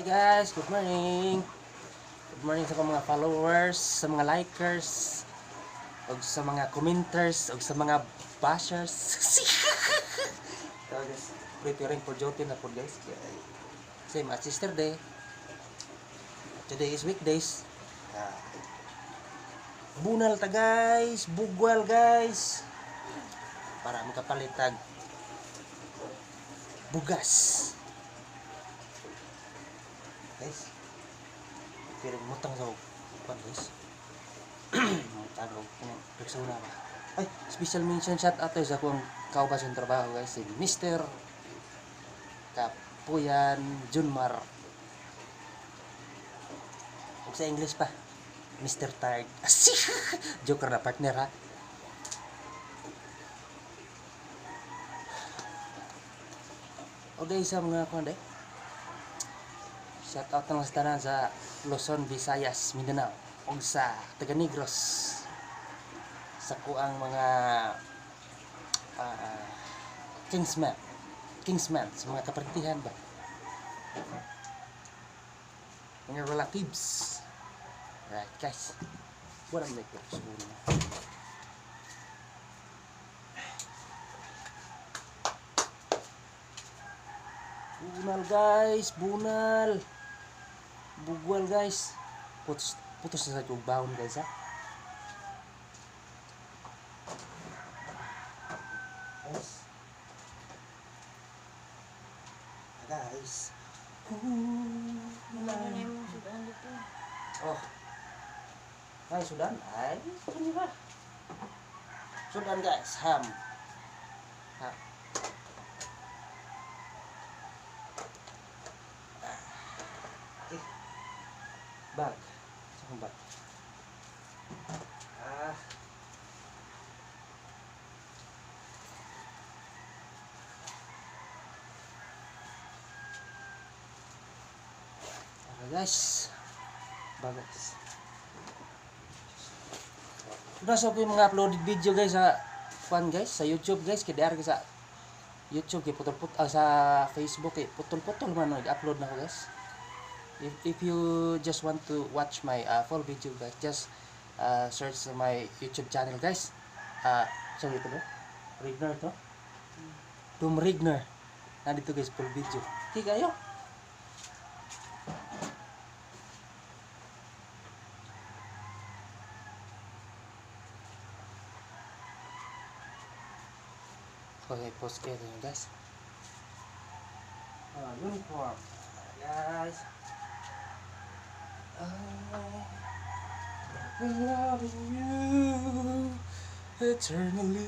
Hi guys, good morning. Good morning sa mga followers, sa mga likers, ug sa mga commenters, ug sa mga bashers. So guys, preparing for duty na po guys. Same as yesterday. Today is weekdays. Ah, bunal ta guys, bugwal guys. Para makapalitag bugas. Guys, pero mutang sa pan guys. Tagog persona ba. Ay, special mention shout out sa akong kaubasan trabaho guys, si Mr. Kapuyan Junmar. Ug sa English pa, Mr. Tired. Joker na partner ha. Okay sa mga kundi. Shout out ng tanan sa Luzon, Visayas, Mindanao ug sa Taga Negros. Sa kuang mga Kingsman, sa mga kapartihan ba? Mga relatives. Right, guys. What am I doing? Bunal guys, bunal. Bugwal guys. Putos na sa tubawon guys ha. Guys. Oh. Ay, sudan. Ay, ini ba? Sudan guys, ham. Ha. Okay. Bag. Saan bag? Ah. Guys, bagas. Nasa ko yung mga uploaded video guys sa guys, sa YouTube guys, kaya sa YouTube kay putol-putol sa Facebook kay putol-putol man nag-upload na ko guys. If you just want to watch my full video guys, just search my YouTube channel guys. Sorry ito ba? Rigner to? Tom Rigner. Nandito guys full video. Okay kayo? Okay, post kayo yun guys. Uniform. Guys. I love you eternally.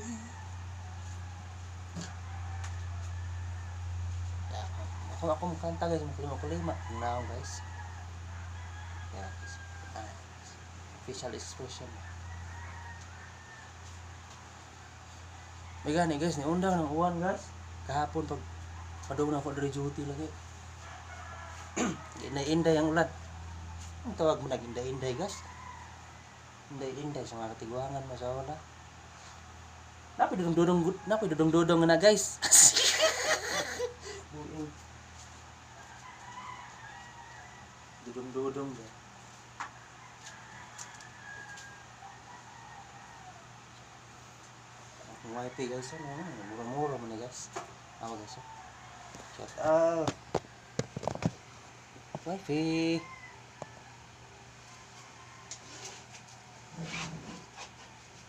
Ako makanta guys, makulima-kulima. Now guys. Yeah, official expression. May gani guys, niundang ng uwan guys. Kahapon pag padung na ako dari duty lagi. Inday-inday ang ulan. Ang tawag mo nag-inday-inday guys. Inday-inday sa mga katiguangan masawala. Napay dudong-dudong na guys. Dudong-dudong guys. Wifi guys, murah-murah mana guys. Apa guys? Shut up. Wifi.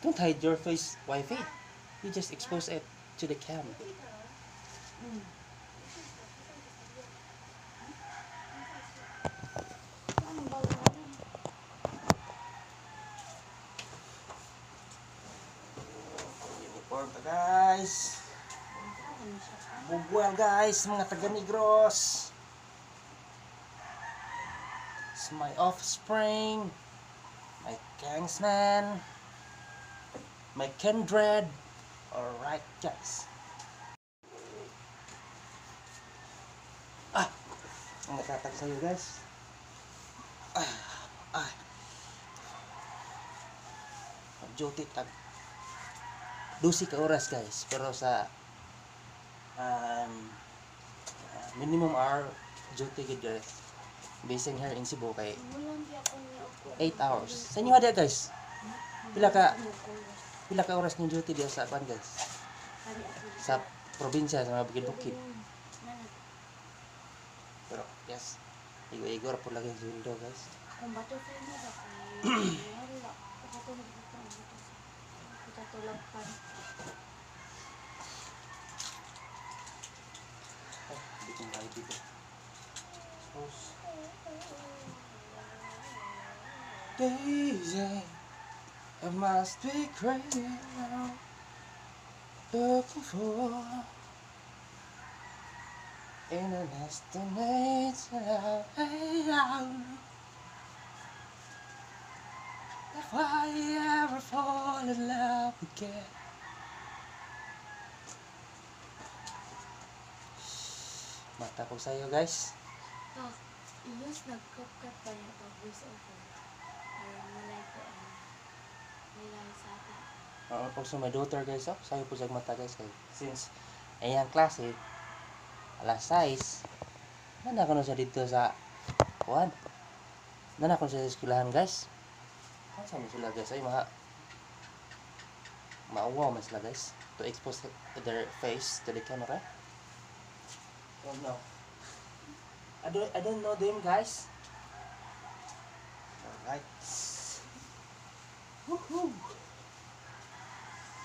Don't hide your face, Wifi. You just expose it to the cam. Guys, bugwal guys, mga taga Negros. It's my offspring, my Kingsman, my kindred. Alright guys. Ang nagtatag sa'yo guys. Duty tag 12 ka oras guys, pero sa minimum hour duty gid guys basing here in Cebu kay Walang di ako niya ako. 8 hours. Sa inyo hada guys. Pila ka oras ng duty diya sa pan guys? Sa probinsya sa mga bukid-bukid. Pero yes. Igor po lagi yung sweldo guys. Kung butterfly na ba kay wala. Ako na dito ang buto. Kita tulog pa. Hindi ko makaya dito. Suppose. Daisy, I must be crazy now. Looking for in an destination. If I ever fall in love again. Mata ko sa'yo guys. Oh, iyos nagkupkat pa niya pag voice over. Para mulay ko ang nilay sa atin. Also my daughter guys, sa'yo po siyang mata guys. Kay, since ayang klase, alas 6, nana ko na siya dito sa kuwan. Nana ko na siya sa eskwelahan guys. Saan mo sila guys? Ay mauwaw man sila guys. To expose their face to the camera. Oh no. I don't know them guys. Alright. Woohoo!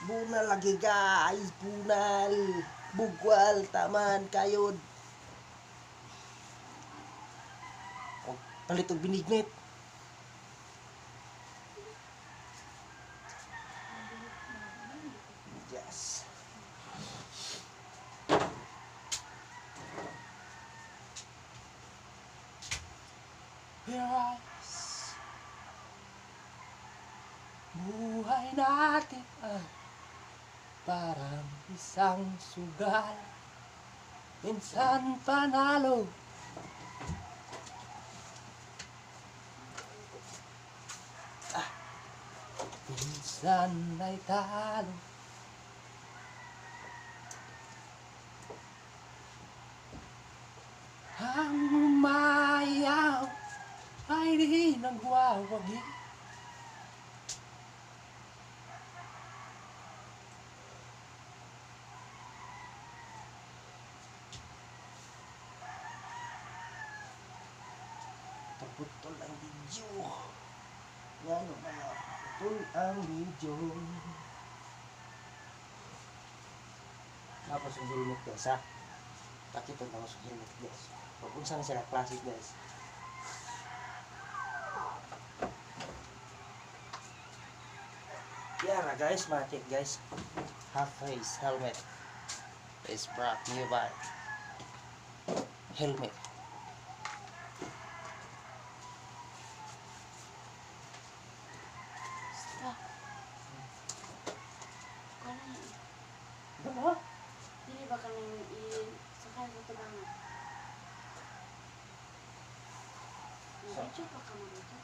Bunal lagi guys, bunal. Bugwal, taman, kayod. Oh, palit og binignit. Yes. Your eyes. Buhay natin ay parang isang sugal. Minsan panalo. Minsan ay talo. Ang umayaw ay di nagwawagi. Putol ang video. Yan o mga putol ang video. Tapos yung helmet guys ha. Pakita na ako sa helmet guys. Kung saan sila classic guys. Yara guys, matik guys. Half face helmet is brought new by helmet. Stop. Kaya na Ano? dili ba ka nang sakay sa tubangan? Nag-YouTube pa ka mo dito?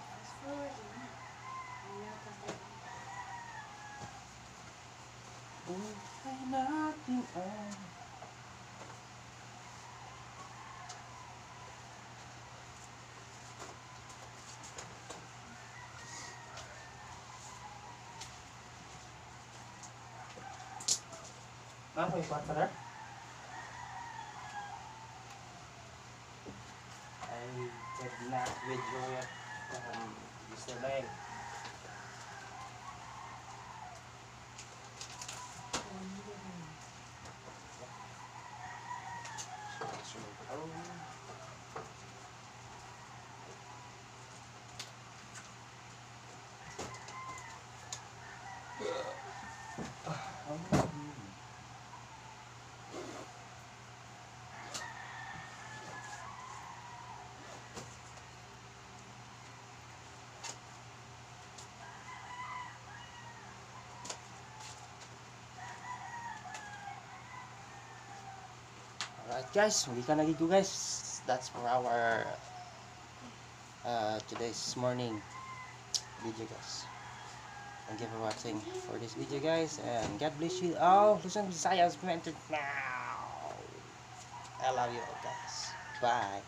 Fast forward na. Ano ka sa Buhay natin ang apa yung partner? I did not withdraw it from Mr. Bank. Alright guys, muli ka nagigo guys. That's for our today's morning video guys. Thank you for watching for this video guys, and God bless you all. Luzon, Visayas, Mentor now. I love you all guys. Bye.